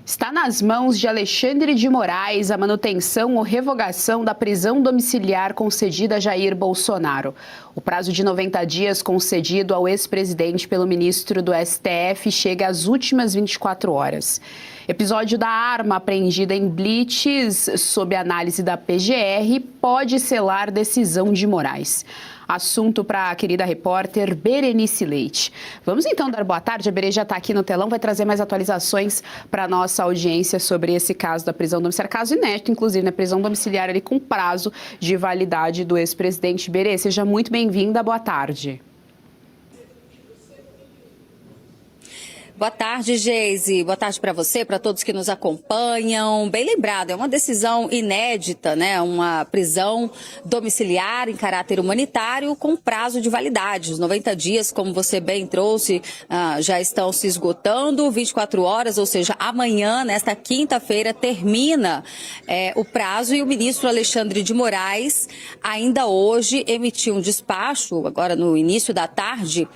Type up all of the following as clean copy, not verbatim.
Está nas mãos de Alexandre de Moraes a manutenção ou revogação da prisão domiciliar concedida a Jair Bolsonaro. O prazo de 90 dias concedido ao ex-presidente pelo ministro do STF chega às últimas 24 horas. Episódio da arma apreendida em blitz, sob análise da PGR, pode selar decisão de Moraes. Assunto para a querida repórter Berenice Leite. Vamos então dar boa tarde. A Bere já está aqui no telão, vai trazer mais atualizações para a nossa audiência sobre esse caso da prisão domiciliar. Caso inédito, inclusive, na prisão domiciliar ali com prazo de validade do ex-presidente. Bere, seja muito bem-vinda. Boa tarde. Boa tarde, Geise. Boa tarde para você, para todos que nos acompanham. Bem lembrado, é uma decisão inédita, né? Uma prisão domiciliar em caráter humanitário com prazo de validade. Os 90 dias, como você bem trouxe, já estão se esgotando. 24 horas, ou seja, amanhã, nesta quinta-feira, termina o prazo e o ministro Alexandre de Moraes ainda hoje emitiu um despacho, agora no início da tarde,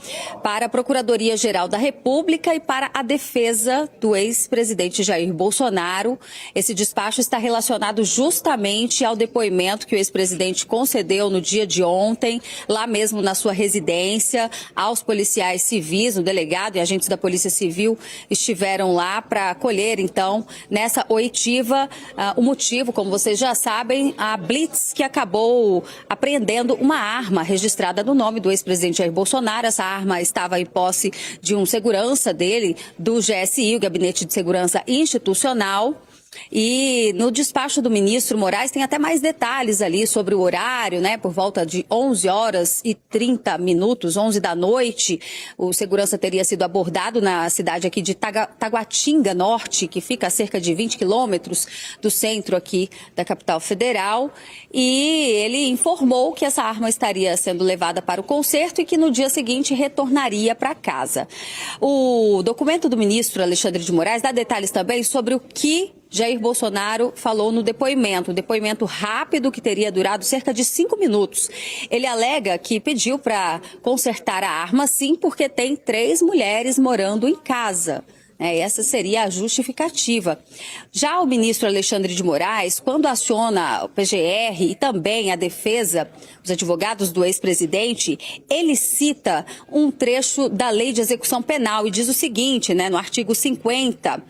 para a Procuradoria-Geral da República e para a defesa do ex-presidente Jair Bolsonaro. Esse despacho está relacionado justamente ao depoimento que o ex-presidente concedeu no dia de ontem, lá mesmo na sua residência, aos policiais civis, o delegado e agentes da Polícia Civil estiveram lá para acolher, então, nessa oitiva, o motivo, como vocês já sabem, a blitz que acabou apreendendo uma arma registrada no nome do ex-presidente Jair Bolsonaro. Essa arma estava em posse de um segurança dele, do GSI, o Gabinete de Segurança Institucional. E no despacho do ministro Moraes tem até mais detalhes ali sobre o horário, né? Por volta de 11 horas e 30 minutos, 11 da noite, o segurança teria sido abordado na cidade aqui de Taguatinga Norte, que fica a cerca de 20 quilômetros do centro aqui da capital federal. E ele informou que essa arma estaria sendo levada para o concerto e que no dia seguinte retornaria para casa. O documento do ministro Alexandre de Moraes dá detalhes também sobre o que Jair Bolsonaro falou no depoimento, um depoimento rápido que teria durado cerca de 5 minutos. Ele alega que pediu para consertar a arma, sim, porque tem 3 mulheres morando em casa. Essa seria a justificativa. Já o ministro Alexandre de Moraes, quando aciona o PGR e também a defesa, os advogados do ex-presidente, ele cita um trecho da Lei de Execução Penal e diz o seguinte, né, no artigo 50,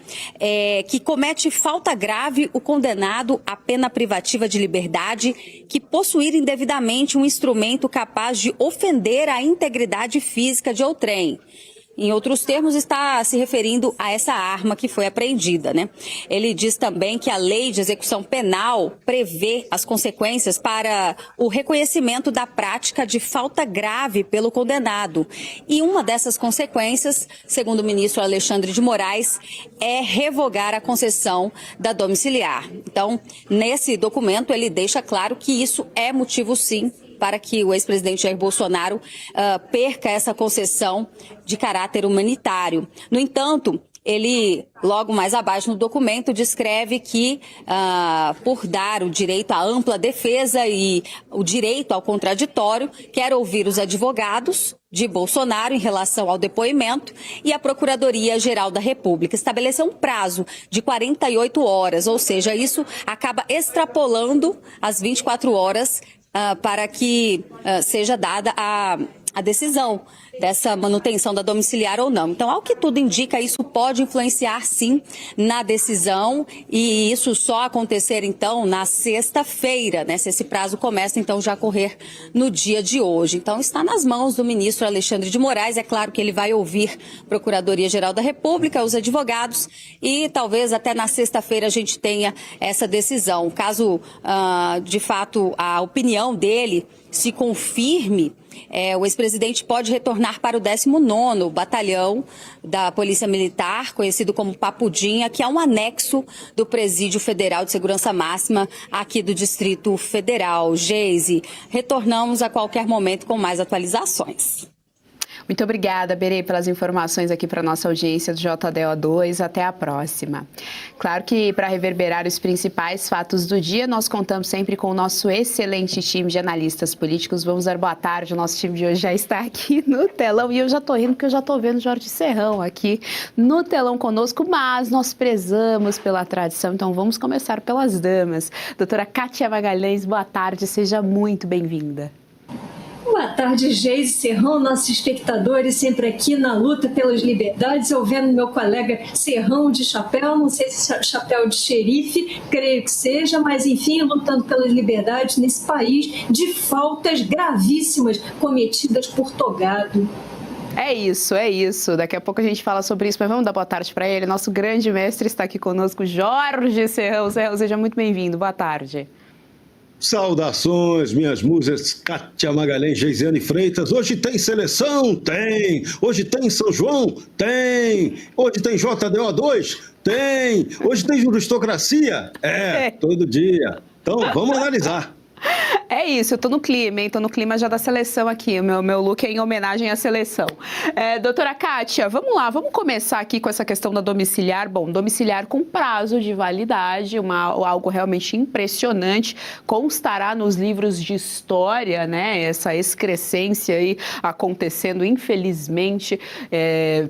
que comete falta grave o condenado à pena privativa de liberdade que possuir indevidamente um instrumento capaz de ofender a integridade física de outrem. Em outros termos, está se referindo a essa arma que foi apreendida, né? Ele diz também que a Lei de Execução Penal prevê as consequências para o reconhecimento da prática de falta grave pelo condenado. E uma dessas consequências, segundo o ministro Alexandre de Moraes, é revogar a concessão da domiciliar. Então, nesse documento, ele deixa claro que isso é motivo, sim, para que o ex-presidente Jair Bolsonaro perca essa concessão de caráter humanitário. No entanto, ele, logo mais abaixo no documento, descreve que, por dar o direito à ampla defesa e o direito ao contraditório, quer ouvir os advogados de Bolsonaro em relação ao depoimento e a Procuradoria-Geral da República. Estabeleceu um prazo de 48 horas, ou seja, isso acaba extrapolando as 24 horas para que seja dada a decisão dessa manutenção da domiciliar ou não. Então, ao que tudo indica, isso pode influenciar, sim, na decisão e isso só acontecer, então, na sexta-feira, né? Se esse prazo começa, então, já a correr no dia de hoje. Então, está nas mãos do ministro Alexandre de Moraes. É claro que ele vai ouvir a Procuradoria-Geral da República, os advogados e talvez até na sexta-feira a gente tenha essa decisão. Caso, de fato, a opinião dele se confirme, o ex-presidente pode retornar para o 19º Batalhão da Polícia Militar, conhecido como Papudinha, que é um anexo do Presídio Federal de Segurança Máxima aqui do Distrito Federal. Geise, retornamos a qualquer momento com mais atualizações. Muito obrigada, Berê, pelas informações aqui para a nossa audiência do JDO2. Até a próxima. Claro que para reverberar os principais fatos do dia, nós contamos sempre com o nosso excelente time de analistas políticos. Vamos dar boa tarde. O nosso time de hoje já está aqui no telão. E eu já estou rindo porque eu já estou vendo Jorge Serrão aqui no telão conosco, mas nós prezamos pela tradição, então vamos começar pelas damas. Doutora Kátia Magalhães, boa tarde, seja muito bem-vinda. Boa tarde, Geise Serrão, nossos espectadores, sempre aqui na luta pelas liberdades. Eu vendo meu colega Serrão de chapéu, não sei se é chapéu de xerife, creio que seja, mas enfim, lutando pelas liberdades nesse país de faltas gravíssimas cometidas por togado. É isso. Daqui a pouco a gente fala sobre isso, mas vamos dar boa tarde para ele. Nosso grande mestre está aqui conosco, Jorge Serrão. Serrão, seja muito bem-vindo. Boa tarde. Saudações, minhas musas, Kátia Magalhães, Geisiane Freitas. Hoje tem seleção? Tem. Hoje tem São João? Tem. Hoje tem JDO2? Tem. Hoje tem Juristocracia? Todo dia. Então, vamos analisar. É isso, eu tô no clima, hein? Tô no clima já da seleção aqui. O meu look é em homenagem à seleção. Doutora Kátia, vamos lá, vamos começar aqui com essa questão da domiciliar. Bom, domiciliar com prazo de validade, algo realmente impressionante. Constará nos livros de história, né? Essa excrescência aí acontecendo, infelizmente,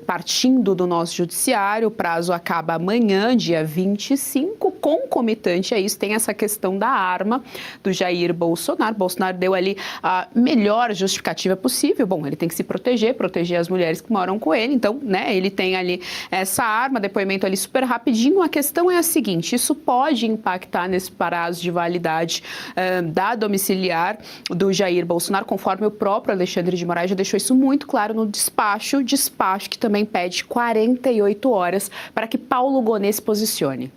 partindo do nosso judiciário. O prazo acaba amanhã, dia 25. Concomitante a isso, tem essa questão da arma do Jair Bolsonaro. Bolsonaro deu ali a melhor justificativa possível. Bom, ele tem que se proteger as mulheres que moram com ele. Então, né, ele tem ali essa arma, depoimento ali super rapidinho. A questão é a seguinte, isso pode impactar nesse prazo de validade da domiciliar do Jair Bolsonaro, conforme o próprio Alexandre de Moraes já deixou isso muito claro no despacho que também pede 48 horas para que Paulo Gonet se posicione.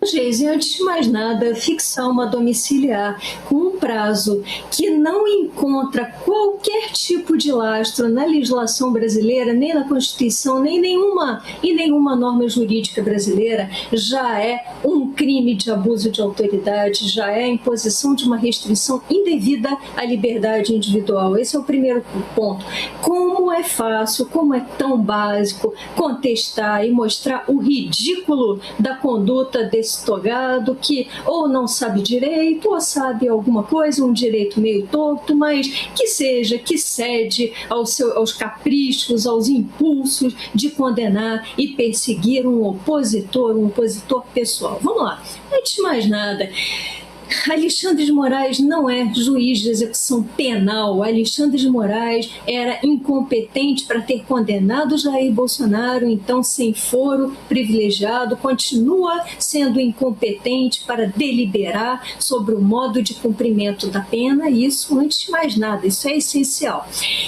Geise, antes de mais nada, fixar uma domiciliar com um prazo que não encontra qualquer tipo de lastro na legislação brasileira, nem na Constituição, nem em nenhuma norma jurídica brasileira, já é um crime de abuso de autoridade, já é a imposição de uma restrição indevida à liberdade individual. Esse é o primeiro ponto. Como é fácil, como é tão básico contestar e mostrar o ridículo da conduta desse togado que ou não sabe direito ou sabe alguma coisa, um direito meio torto, mas que cede aos caprichos, aos impulsos de condenar e perseguir um opositor pessoal. Vamos lá, antes de mais nada, Alexandre de Moraes não é juiz de execução penal. Alexandre de Moraes era incompetente para ter condenado Jair Bolsonaro, então sem foro privilegiado, continua sendo incompetente para deliberar sobre o modo de cumprimento da pena. Isso, antes de mais nada, isso é essencial.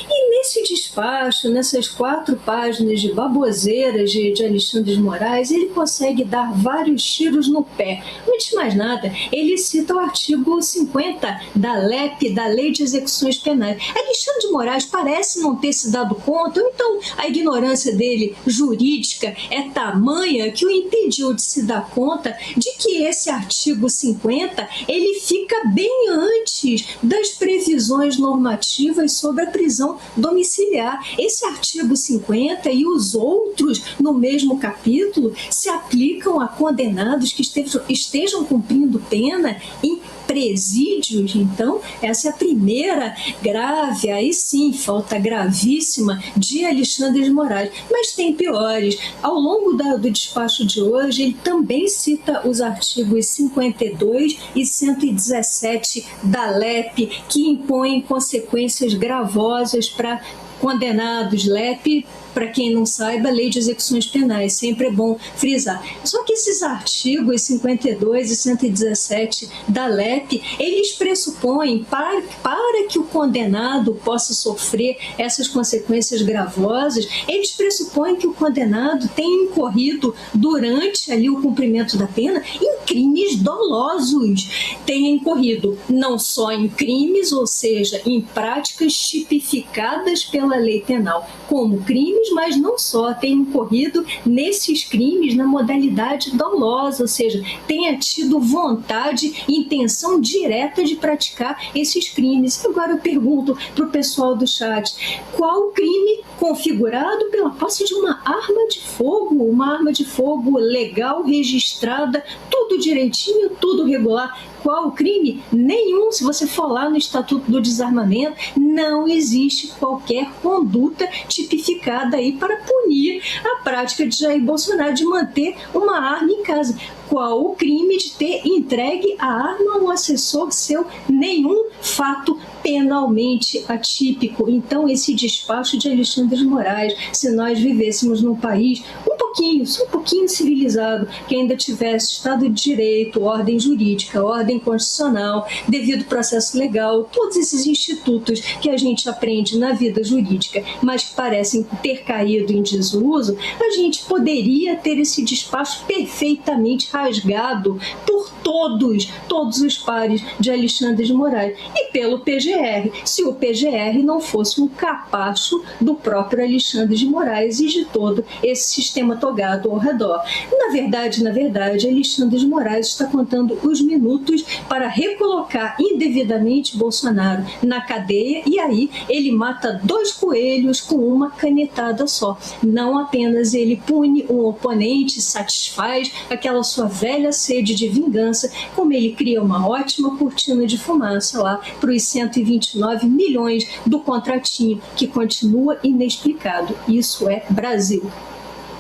E nesse despacho, nessas 4 páginas de baboseiras de Alexandre de Moraes, ele consegue dar vários tiros no pé. Antes de mais nada, ele cita o artigo 50 da LEP, da Lei de Execuções Penais. Alexandre de Moraes parece não ter se dado conta, ou então a ignorância dele jurídica é tamanha que o impediu de se dar conta de que esse artigo 50 ele fica bem antes das previsões normativas sobre a prisão domiciliar. Esse artigo 50 e os outros no mesmo capítulo se aplicam a condenados que estejam cumprindo pena em presídios. Então, essa é a primeira grave, aí sim, falta gravíssima de Alexandre de Moraes. Mas tem piores. Ao longo do despacho de hoje, ele também cita os artigos 52 e 117 da LEP, que impõem consequências gravosas para condenados. LEP, para quem não saiba, Lei de Execuções Penais, sempre é bom frisar. Só que esses artigos 52 e 117 da LEP, eles pressupõem, para que o condenado possa sofrer essas consequências gravosas, eles pressupõem que o condenado tenha incorrido durante ali o cumprimento da pena em crimes dolosos, tenha incorrido não só em crimes, ou seja, em práticas tipificadas pela lei penal como crime, crimes, mas não só, tem incorrido nesses crimes na modalidade dolosa, ou seja, tenha tido vontade e intenção direta de praticar esses crimes. Agora eu pergunto para o pessoal do chat, qual crime configurado pela posse de uma arma de fogo legal, registrada, tudo direitinho, tudo regular? Qual o crime? Nenhum. Se você for lá no Estatuto do Desarmamento, não existe qualquer conduta tipificada aí para punir a prática de Jair Bolsonaro de manter uma arma em casa. Qual o crime de ter entregue a arma a um assessor seu? Nenhum fato penalmente atípico. Então, esse despacho de Alexandre de Moraes, se nós vivêssemos num país só um pouquinho civilizado, que ainda tivesse Estado de Direito, ordem jurídica, ordem constitucional, devido processo legal, todos esses institutos que a gente aprende na vida jurídica, mas que parecem ter caído em desuso, a gente poderia ter esse despacho perfeitamente rasgado por todos os pares de Alexandre de Moraes e pelo PGR, se o PGR não fosse um capacho do próprio Alexandre de Moraes e de todo esse sistema togado ao redor. Na verdade, Alexandre de Moraes está contando os minutos para recolocar indevidamente Bolsonaro na cadeia e aí ele mata 2 coelhos com uma canetada só. Não apenas ele pune um oponente, satisfaz aquela sua velha sede de vingança, como ele cria uma ótima cortina de fumaça lá para os 129 milhões do contratinho que continua inexplicado. Isso é Brasil.